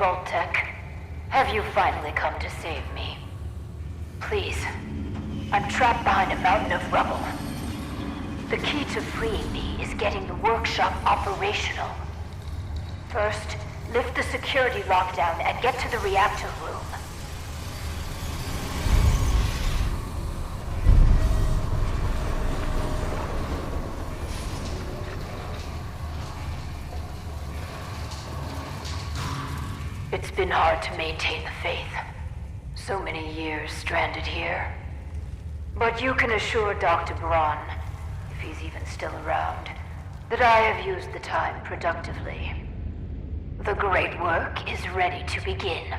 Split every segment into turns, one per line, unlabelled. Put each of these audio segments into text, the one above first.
Vault-Tec. Have you finally come to save me? Please. I'm trapped behind a mountain of rubble. The key to freeing me is getting the workshop operational. First, lift the security lockdown and get to the reactor room. It's been hard to maintain the faith. So many years stranded here. But you can assure Dr. Braun, if he's even still around, that I have used the time productively. The great work is ready to begin.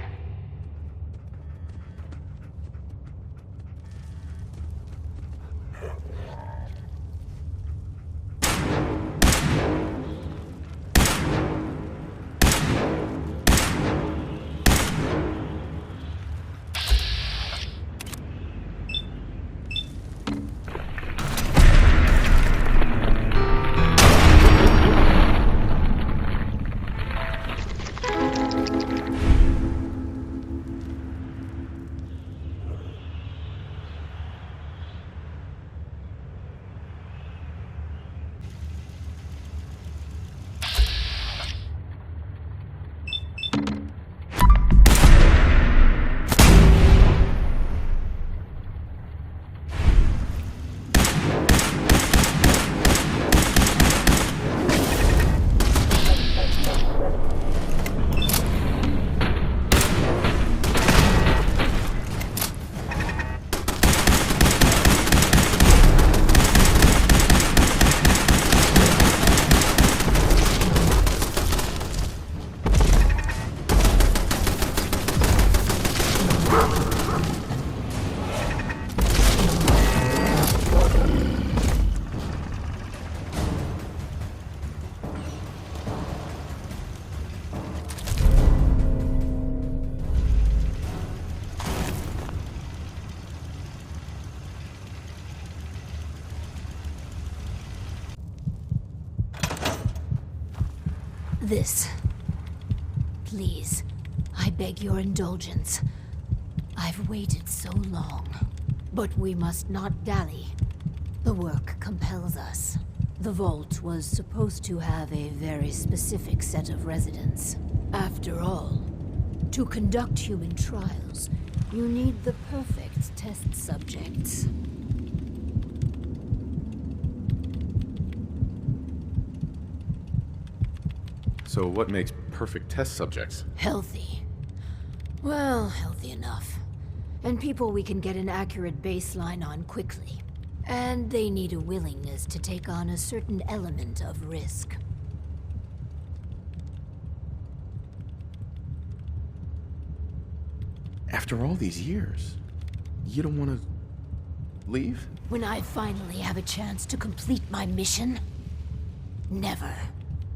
This. Please, I beg your indulgence. I've waited so long. But we must not dally. The work compels us. The vault was supposed to have a very specific set of residents. After all, to conduct human trials, you need the perfect test subjects.
So what makes perfect test subjects?
Healthy. Well, healthy enough. And people we can get an accurate baseline on quickly. And they need a willingness to take on a certain element of risk.
After all these years, you don't want to leave?
When I finally have a chance to complete my mission? Never.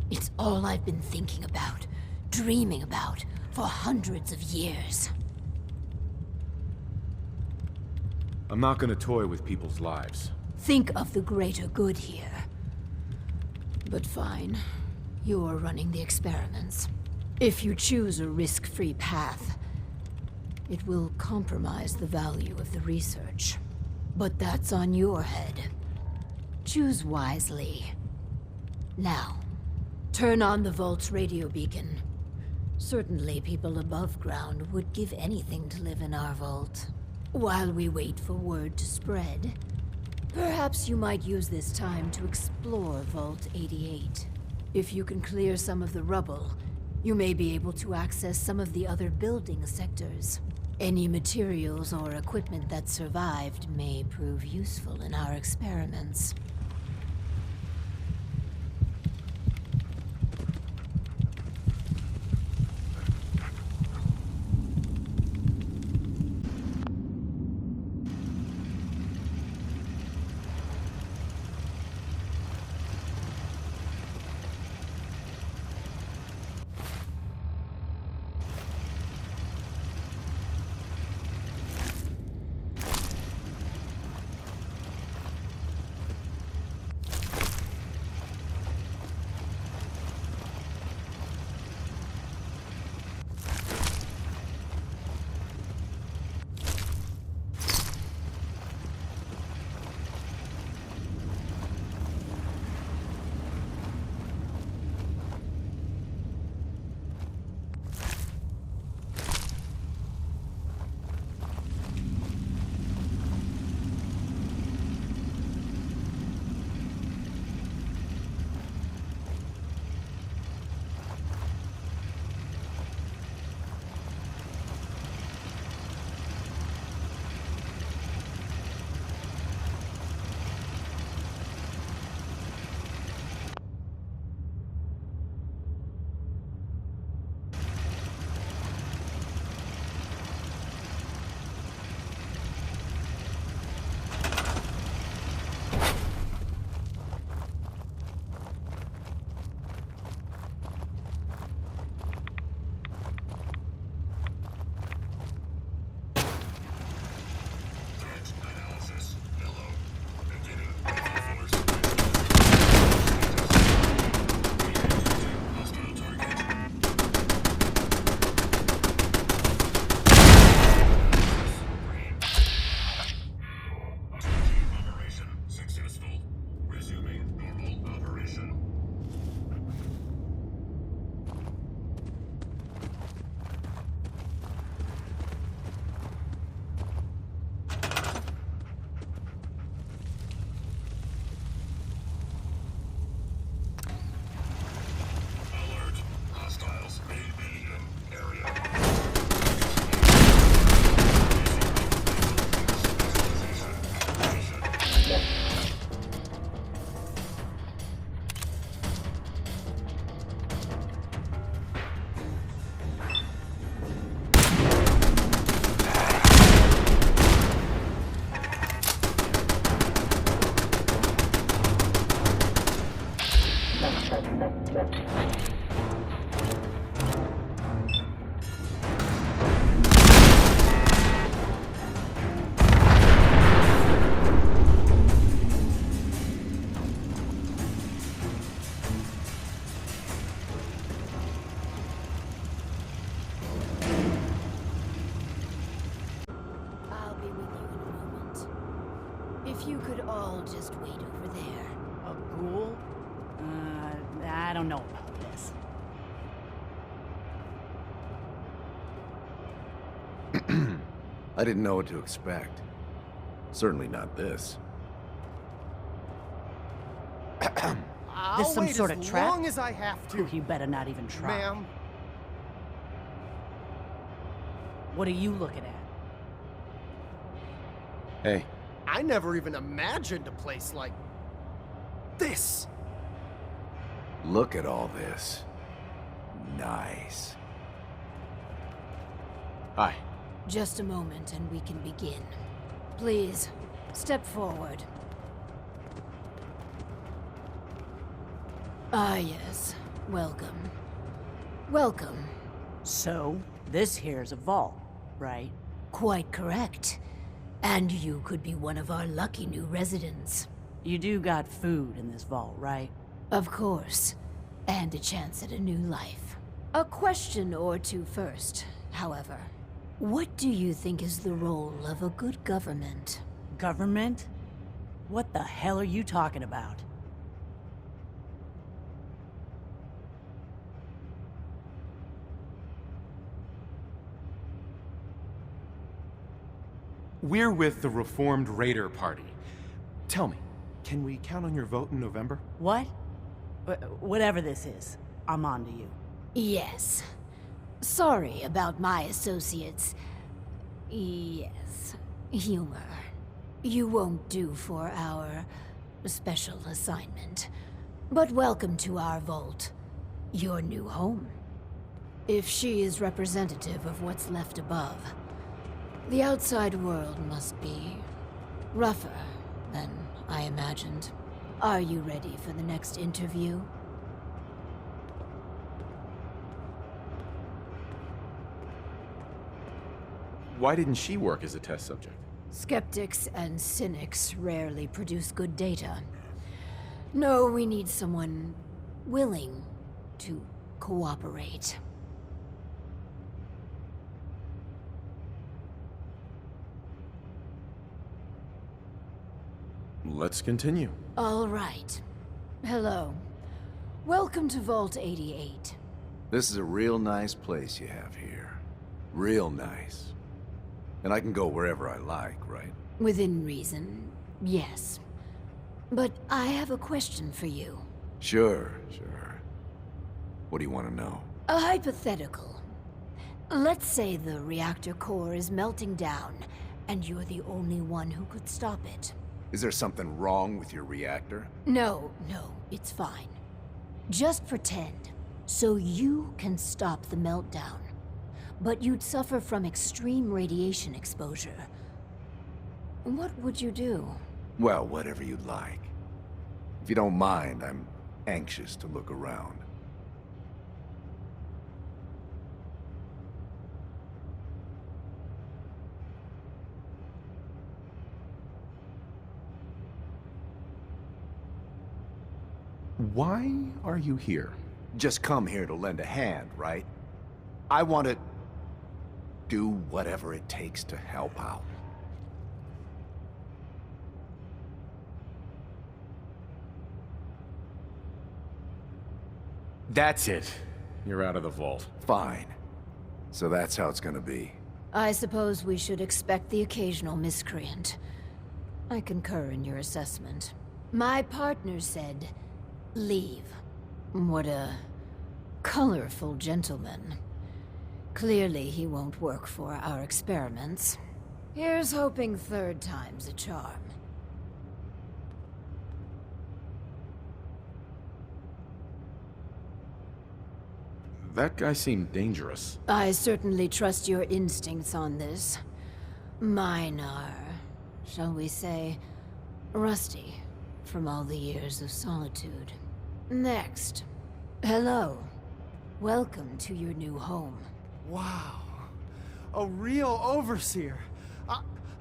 It's all I've been thinking about, dreaming about, for hundreds of years.
I'm not gonna toy with people's lives.
Think of the greater good here. But fine. You're running the experiments. If you choose a risk-free path, it will compromise the value of the research. But that's on your head. Choose wisely. Now, turn on the Vault's radio beacon. Certainly people above ground would give anything to live in our vault. While we wait for word to spread, perhaps you might use this time to explore Vault 88. If you can clear some of the rubble, you may be able to access some of the other building sectors. Any materials or equipment that survived may prove useful in our experiments. If you could all just wait over there.
A ghoul? I don't know about this.
I didn't know what to expect. Certainly not this.
I'll
This some
wait
sort of
as
trap?
long as I have to,
You better not even try.
ma'am.
What are you looking at?
Hey,
I never even imagined a place like this.
Look at all this. Nice.
hi.
Just a moment and we can begin. Please, step forward. Ah, yes. Welcome. Welcome.
So, this here's a vault, right?
Quite correct. And you could be one of our lucky new residents.
You do got food in this vault, right?
Of course. And a chance at a new life. A question or two first, however. What do you think is the role of a good government?
Government? What the hell are you talking about?
We're with the Reformed Raider Party. Tell me, can we count on your vote in November?
What? Whatever this is, I'm on to you.
Yes. Sorry about my associates. Yes. Humor. You won't do for our special assignment. But welcome to our vault. Your new home. If she is representative of what's left above, the outside world must be rougher than I imagined. Are you ready for the next interview?
Why didn't she work as a test subject?
Skeptics and cynics rarely produce good data. No, we need someone willing to cooperate.
Let's continue.
All right. Hello. Welcome to Vault 88.
This is a real nice place you have here. Real nice. And I can go wherever I like, right?
Within reason, yes. But I have a question for you.
Sure. What do you want to know?
A hypothetical. Let's say the reactor core is melting down, and you're the only one who could stop it.
Is there something wrong with your reactor?
No, it's fine. Just pretend, so you can stop the meltdown. But you'd suffer from extreme radiation exposure. What would you do?
Well, whatever you'd like. If you don't mind, I'm anxious to look around.
Why are you here?
Just come here to lend a hand, right? I want to do whatever it takes to help out.
That's it. You're out of the vault.
Fine. So that's how it's gonna be.
I suppose we should expect the occasional miscreant. I concur in your assessment. My partner said, leave. What a colorful gentleman. Clearly he won't work for our experiments. Here's hoping third time's a charm.
That guy seemed dangerous.
I certainly trust your instincts on this. Mine are, shall we say, rusty from all the years of solitude. Next. Hello. Welcome to your new home.
Wow. A real overseer.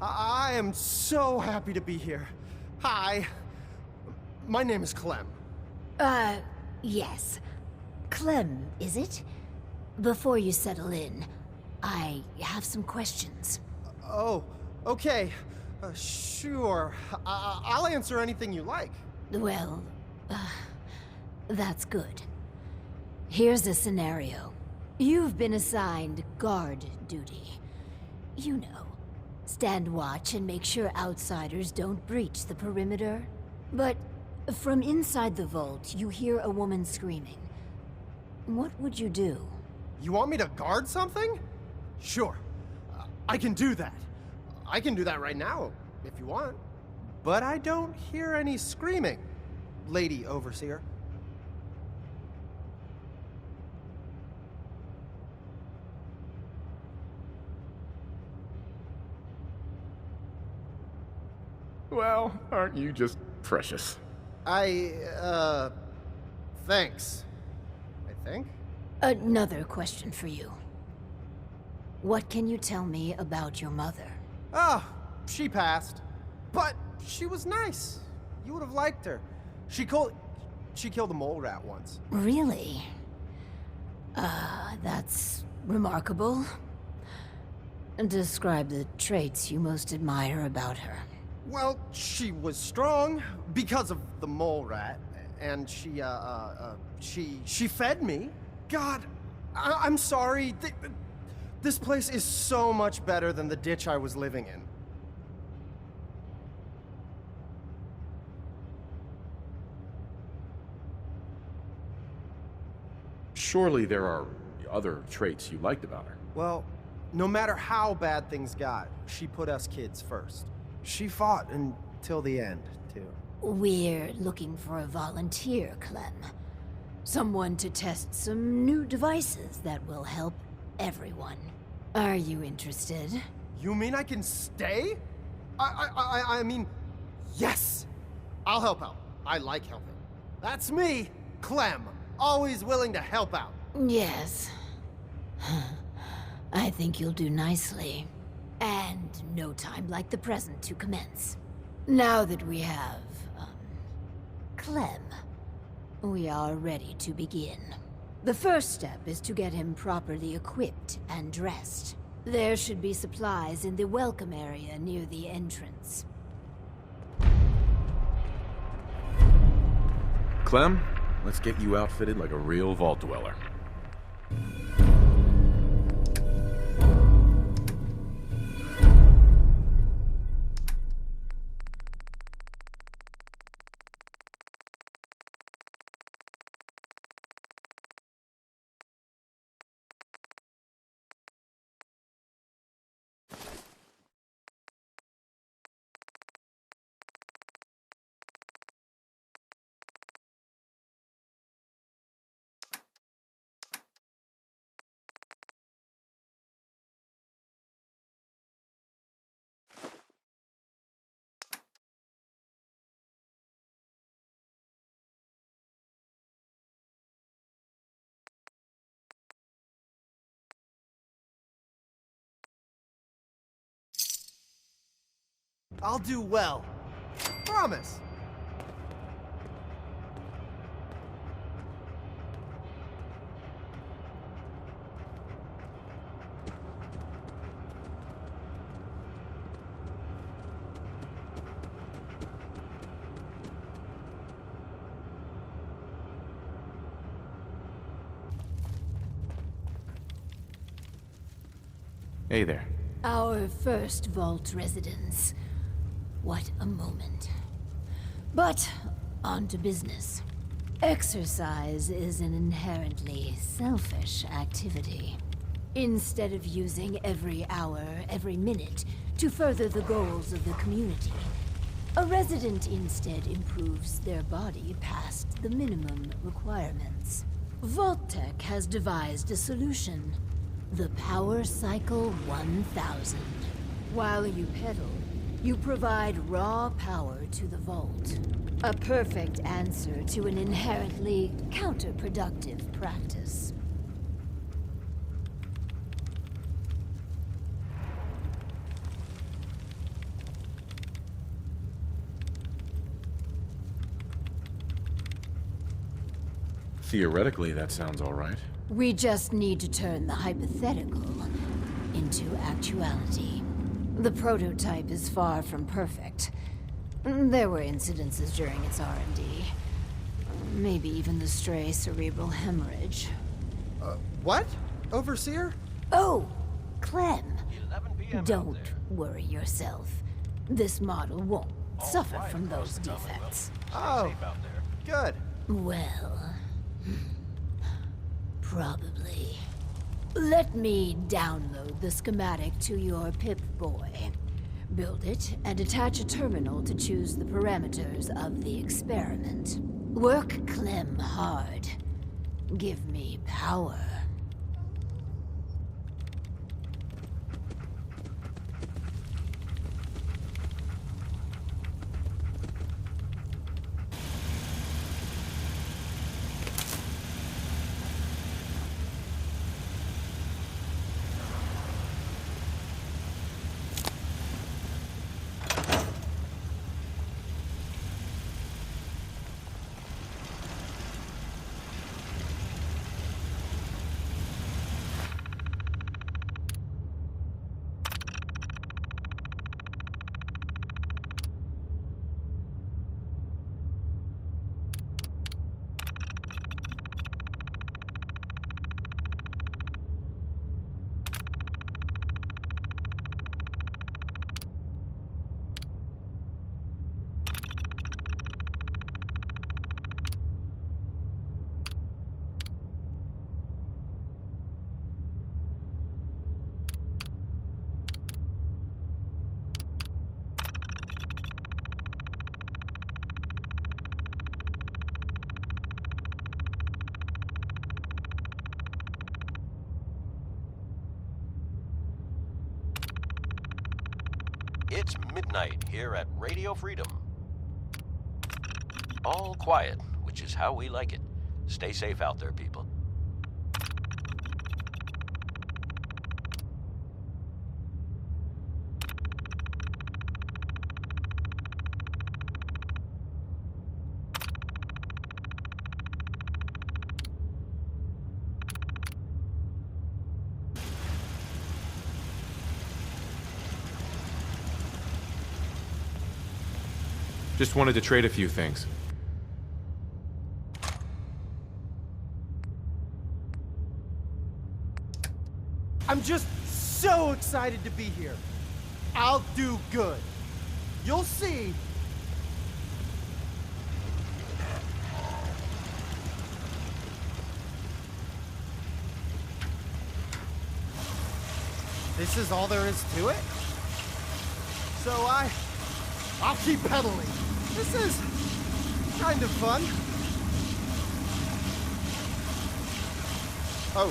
I am so happy to be here. Hi. My name is Clem.
Yes. Clem, is it? Before you settle in, I have some questions.
Oh, okay. Sure. I'll answer anything you like.
Well, that's good. Here's a scenario. You've been assigned guard duty. You know, stand watch and make sure outsiders don't breach the perimeter. But from inside the vault, you hear a woman screaming. What would you do?
You want me to guard something? Sure. I can do that. I can do that right now, if you want. But I don't hear any screaming, Lady Overseer.
Well, aren't you just precious?
Thanks. I think.
Another question for you. What can you tell me about your mother?
Oh, she passed. But she was nice. You would have liked her. She killed a mole rat once.
Really? That's remarkable. Describe the traits you most admire about her.
Well, she was strong because of the mole rat, and she fed me. God, I'm sorry. This place is so much better than the ditch I was living in.
Surely there are other traits you liked about her.
Well, no matter how bad things got, she put us kids first. She fought until the end, too.
We're looking for a volunteer, Clem. Someone to test some new devices that will help everyone. Are you interested?
You mean I can stay? I mean, yes! I'll help out. I like helping. That's me, Clem. Always willing to help out.
Yes. I think you'll do nicely. And no time like the present to commence. Now that we have, Clem, we are ready to begin. The first step is to get him properly equipped and dressed. There should be supplies in the welcome area near the entrance.
Clem, let's get you outfitted like a real vault dweller.
I'll do well. Promise.
Hey there.
Our first vault residence. What a moment. But, on to business. Exercise is an inherently selfish activity. Instead of using every hour, every minute, to further the goals of the community, a resident instead improves their body past the minimum requirements. Vault-Tec has devised a solution. The Power Cycle 1000. While you pedal, you provide raw power to the vault. A perfect answer to an inherently counterproductive practice.
Theoretically, that sounds all right.
We just need to turn the hypothetical into actuality. The prototype is far from perfect. There were incidences during its R&D. Maybe even the stray cerebral hemorrhage.
What? Overseer?
Oh, Clem.
11 p.m.
Don't worry yourself. This model won't suffer from those defects.
Oh, good.
Well, probably. Let me download the schematic to your Pip-Boy. Build it and attach a terminal to choose the parameters of the experiment. Work Clem hard. Give me power.
It's midnight here at Radio Freedom. All quiet, which is how we like it. Stay safe out there, people.
Just wanted to trade a few things.
I'm just so excited to be here. I'll do good. You'll see. This is all there is to it? So I'll keep pedaling. This is kind of fun. Oh,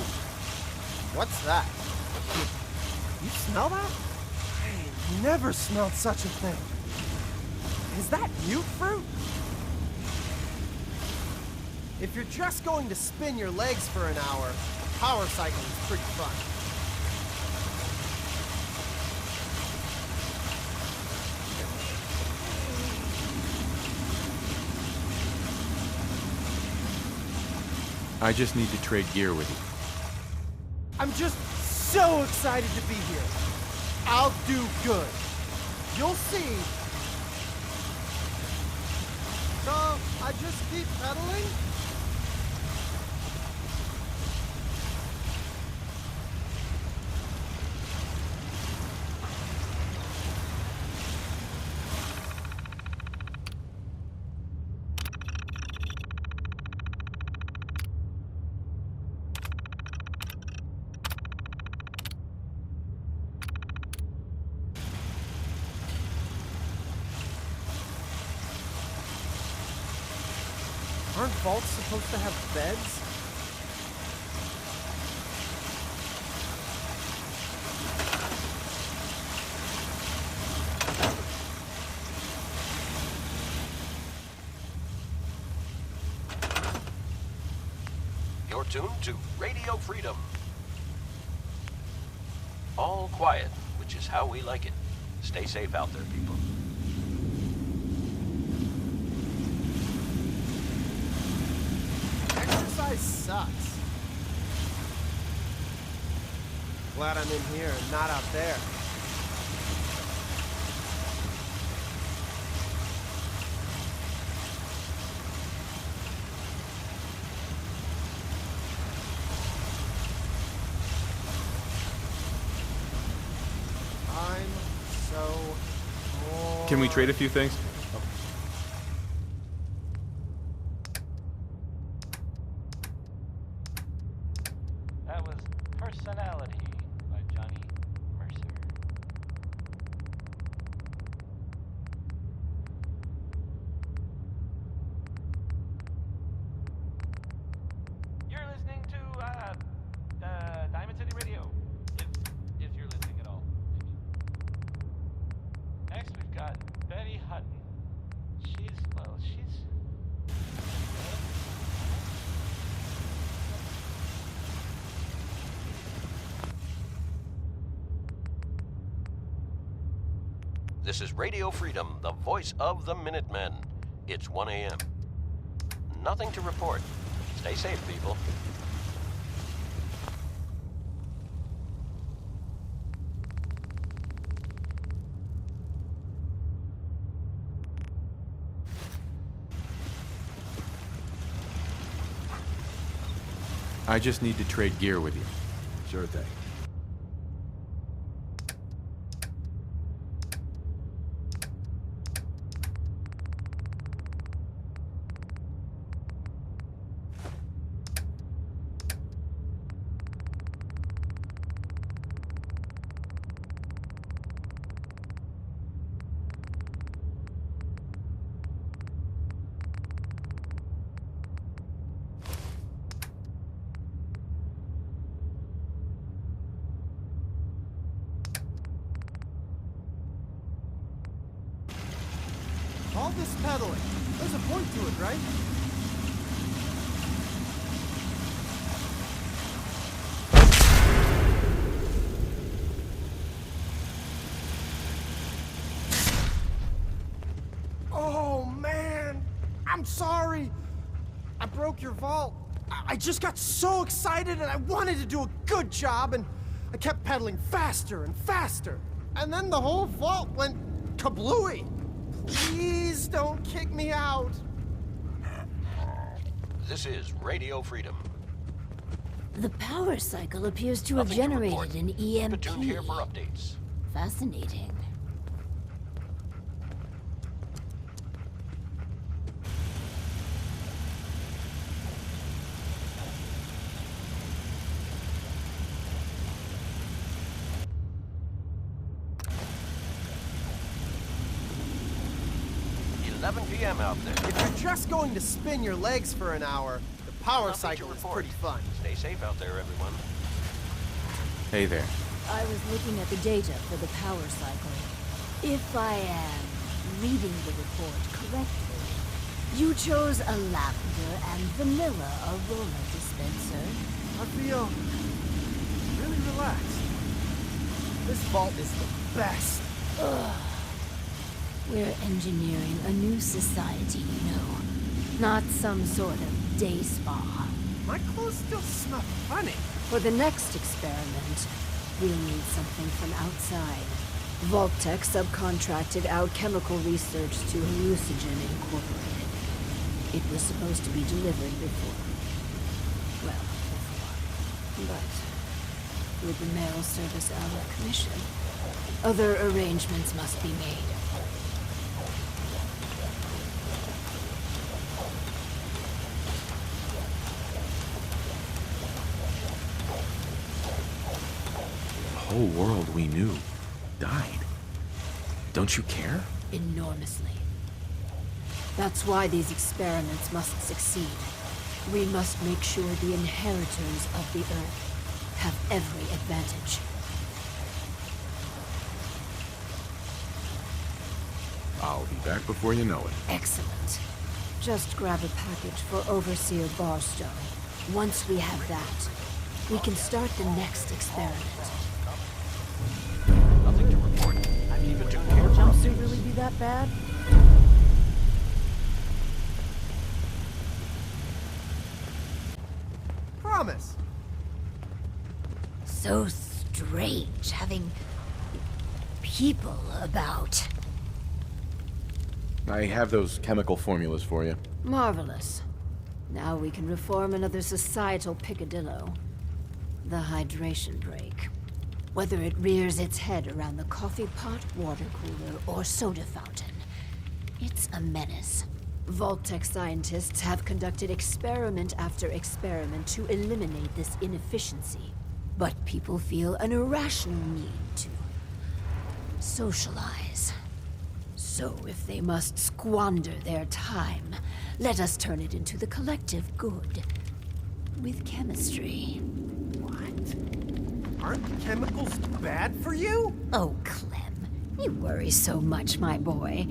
what's that? You smell that? I never smelled such a thing. Is that mute fruit? If you're just going to spin your legs for an hour, power cycling is pretty fun.
I just need to trade gear with you.
I'm just so excited to be here. I'll do good. You'll see. So, I just keep pedaling? Aren't vaults supposed to have beds?
You're tuned to Radio Freedom. All quiet, which is how we like it. Stay safe out there, people.
Exercise sucks. Glad I'm in here and not out there.
Can we trade a few things?
That was Personality by Johnny Mercer. You're listening to Diamond City Radio. If you're listening at all. Next we've got Betty Hutton. She's
This is Radio Freedom, the voice of the Minutemen. It's 1 a.m. Nothing to report. Stay safe, people.
I just need to trade gear with you.
Sure thing.
All this pedaling. There's a point to it, right? Oh, man. I'm sorry. I broke your vault. I just got so excited and I wanted to do a good job and I kept pedaling faster and faster. And then the whole vault went kablooey. Please don't kick me out.
This is Radio Freedom.
The power cycle appears to have
Nothing to
generated
report.
an
Keep
EMP.
it tuned here for updates.
Fascinating.
PM out there.
If you're just going to spin your legs for an hour, the power
Nothing
cycle
to
is
report.
pretty fun.
Stay safe out there, everyone.
Hey there.
I was looking at the data for the power cycle. If I am reading the report correctly, you chose a lavender and vanilla aroma dispenser.
I feel really relaxed. This vault is the best.
We're engineering a new society, you know. Not some sort of day spa.
My clothes still smell funny.
For the next experiment, we'll need something from outside. Vault-Tec subcontracted out chemical research to Hallucigen Incorporated. It was supposed to be delivered before. Well, before. But with the mail service out of commission, other arrangements must be made.
The whole world we knew died. Don't you care?
Enormously. That's why these experiments must succeed. We must make sure the inheritors of the Earth have every advantage.
I'll be back before you know it.
Excellent. Just grab a package for Overseer Barstow. Once we have that, we can start the next experiment.
Nothing to report. Keep it tuned here for
Jumpsuit
updates.
really be that bad?
Promise.
So strange having people about.
I have those chemical formulas for you.
Marvelous. Now we can reform another societal picadillo. The hydration break. Whether it rears its head around the coffee pot, water cooler, or soda fountain, it's a menace. Vault-Tec scientists have conducted experiment after experiment to eliminate this inefficiency. But people feel an irrational need to socialize. So if they must squander their time, let us turn it into the collective good. With chemistry.
What? Aren't chemicals bad for you?
Oh, Clem, you worry so much, my boy.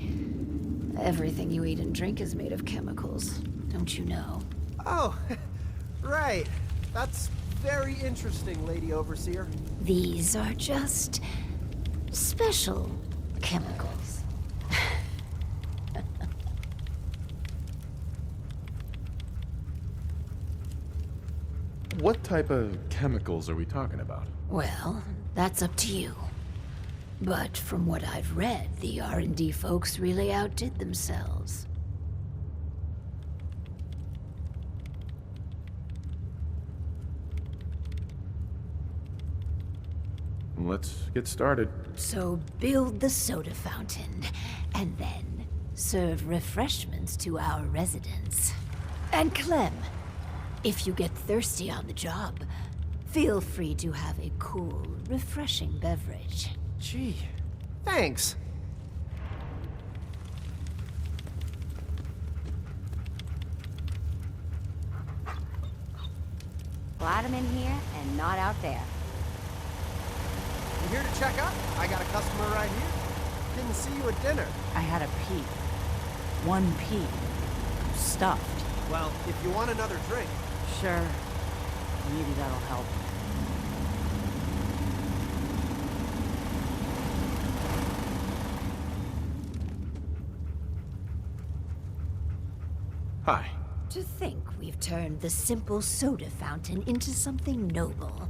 Everything you eat and drink is made of chemicals, don't you know?
Oh, right. That's very interesting, Lady Overseer.
These are just special chemicals.
What type of chemicals are we talking about?
Well, that's up to you. But from what I've read, the R&D folks really outdid themselves.
Let's get started.
So build the soda fountain, and then serve refreshments to our residents. And Clem, if you get thirsty on the job, feel free to have a cool, refreshing beverage.
Gee, thanks.
Glad I'm in here and not out there.
You here to check up? I got a customer right here. Didn't see you at dinner.
I had a pea. One pea. Stuffed.
Well, if you want another drink.
Sure. Maybe that'll help.
Hi.
To think we've turned the simple soda fountain into something noble.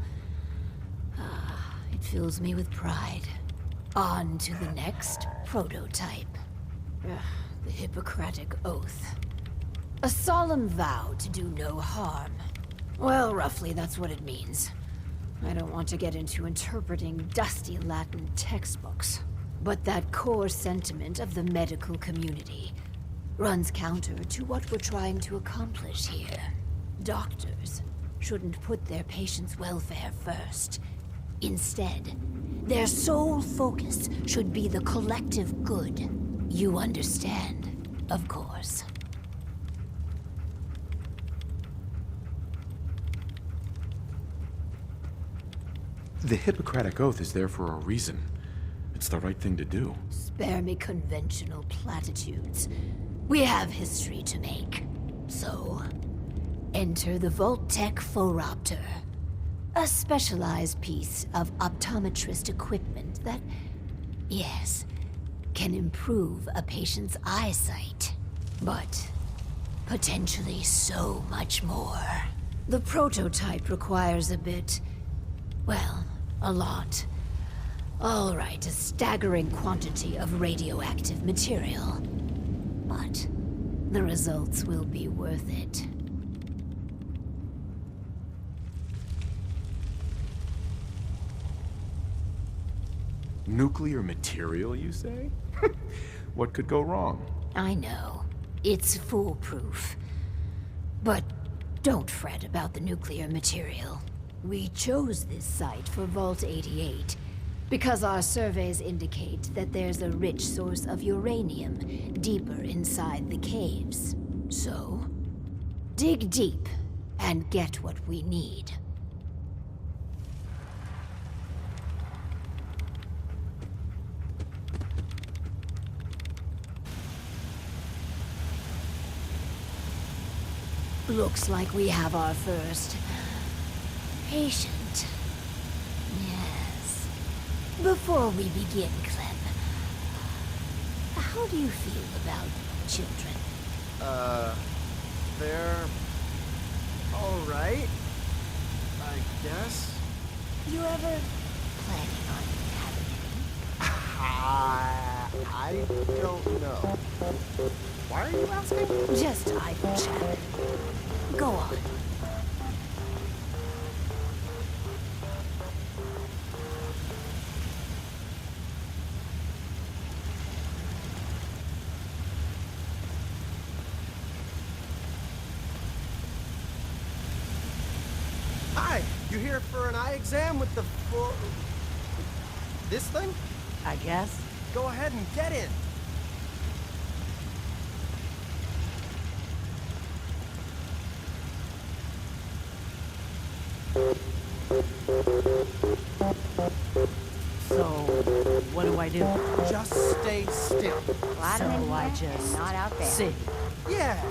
Ah, it fills me with pride. On to the next prototype. The Hippocratic Oath. A solemn vow to do no harm. Well, roughly that's what it means. I don't want to get into interpreting dusty Latin textbooks. But that core sentiment of the medical community runs counter to what we're trying to accomplish here. Doctors shouldn't put their patients' welfare first. Instead, their sole focus should be the collective good. You understand, of course.
The Hippocratic Oath is there for a reason. It's the right thing to do.
Spare me conventional platitudes. We have history to make. So, enter the Vault-Tec Phoropter. A specialized piece of optometrist equipment that, yes, can improve a patient's eyesight. But potentially so much more. The prototype requires a bit, well, a lot. All right, a staggering quantity of radioactive material. But the results will be worth it.
Nuclear material, you say? What could go wrong?
I know. It's foolproof. But don't fret about the nuclear material. We chose this site for Vault 88 because our surveys indicate that there's a rich source of uranium deeper inside the caves. So, dig deep and get what we need. Looks like we have our first patient. Yes. Before we begin, Clem, how do you feel about children?
They're all right, I guess.
You ever planning on having
I don't know. Why are you asking?
any? Just idle chatter. Go on.
You here for an eye exam with the full... This thing?
I guess.
Go ahead and get in.
So, what do I do?
Just stay still.
So I just
not out there.
sit.
Yeah.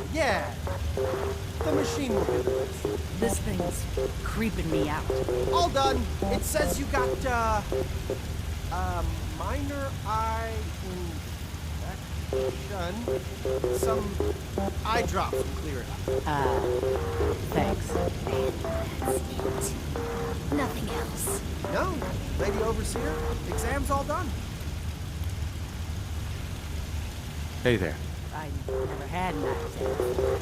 The machine will do this.
This thing's creeping me out.
All done. It says you got, minor eye infection. Some eye drops will clear it up.
Thanks.
That's it. Nothing else.
No, Lady Overseer, exam's all done.
Hey there.
I never had an accident.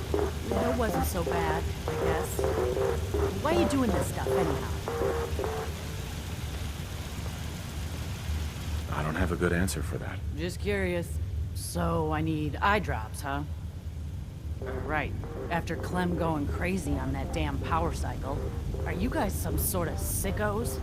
It wasn't so bad, I guess. Why are you doing this stuff, anyhow?
I don't have a good answer for that.
Just curious. So, I need eye drops, huh? Right. After Clem going crazy on that damn power cycle. Are you guys some sort of sickos?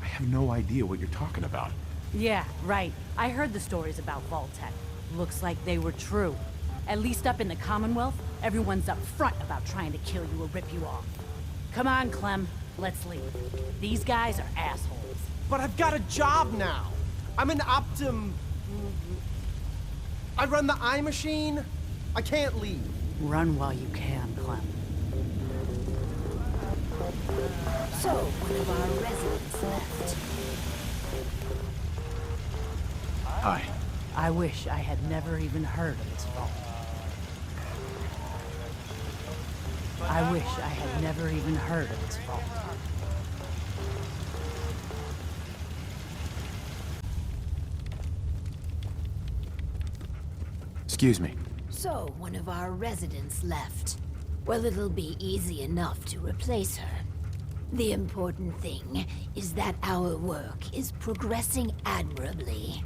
I have no idea what you're talking about.
Yeah, right. I heard the stories about Vault-Tec. Looks like they were true. At least up in the Commonwealth, everyone's up front about trying to kill you or rip you off. Come on, Clem. Let's leave. These guys are assholes.
But I've got a job now. I'm an I run the eye machine. I can't leave.
Run while you can, Clem.
So, one of our residents left.
Hi.
I wish I had never even heard of this vault. I wish I had never even heard of this vault.
Excuse me.
So, one of our residents left. Well, it'll be easy enough to replace her. The important thing is that our work is progressing admirably.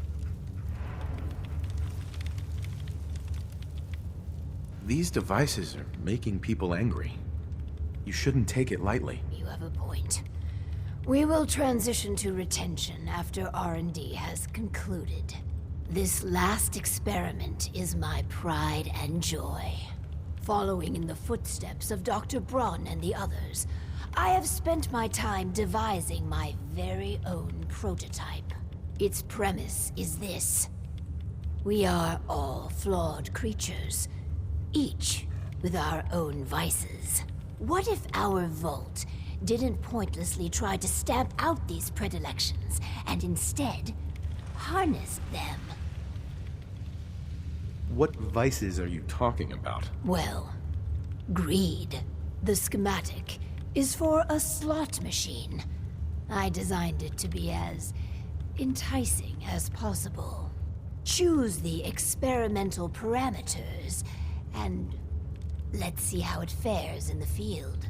These devices are making people angry. You shouldn't take it lightly.
You have a point. We will transition to retention after R&D has concluded. This last experiment is my pride and joy. Following in the footsteps of Dr. Braun and the others, I have spent my time devising my very own prototype. Its premise is this. We are all flawed creatures, each with our own vices. What if our Vault didn't pointlessly try to stamp out these predilections, and instead harnessed them?
What vices are you talking about?
Well, greed. The schematic is for a slot machine. I designed it to be as enticing as possible. Choose the experimental parameters, and let's see how it fares in the field.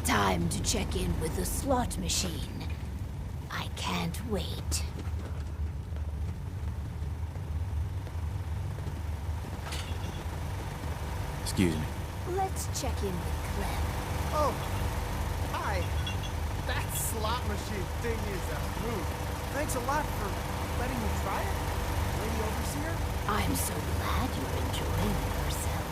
Time to check in with the slot machine. I can't wait.
Excuse me.
Let's check in with Clem.
Oh, hi. That slot machine thing is a hoot. Thanks a lot for letting me try it, Lady Overseer.
I'm so glad you're enjoying yourself.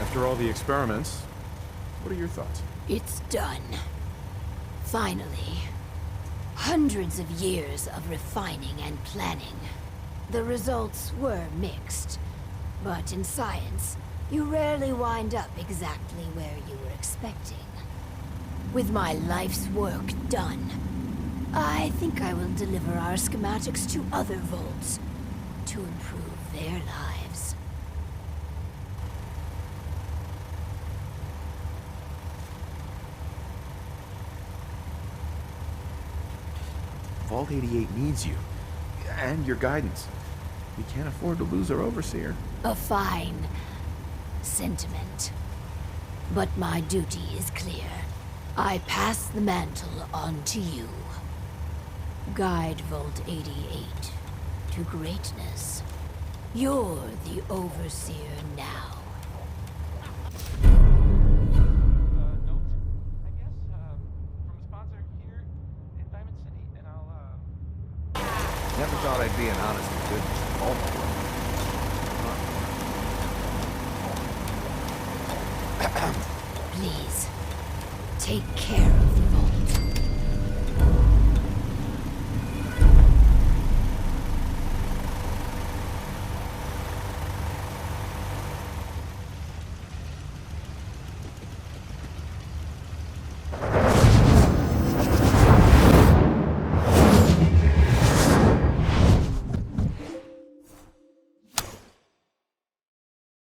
After all the experiments, what are your thoughts?
It's done. Finally. Hundreds of years of refining and planning. The results were mixed. But in science, you rarely wind up exactly where you were expecting. With my life's work done, I think I will deliver our schematics to other vaults to improve their lives.
Vault 88 needs you. And your guidance. We can't afford to lose our overseer.
A fine sentiment. But my duty is clear. I pass the mantle on to you. Guide Vault 88 to greatness. You're the overseer now.
Note, I guess, from a sponsor here in Diamond City, and I'll,
Never thought I'd be an honest to goodness vault
Please, take care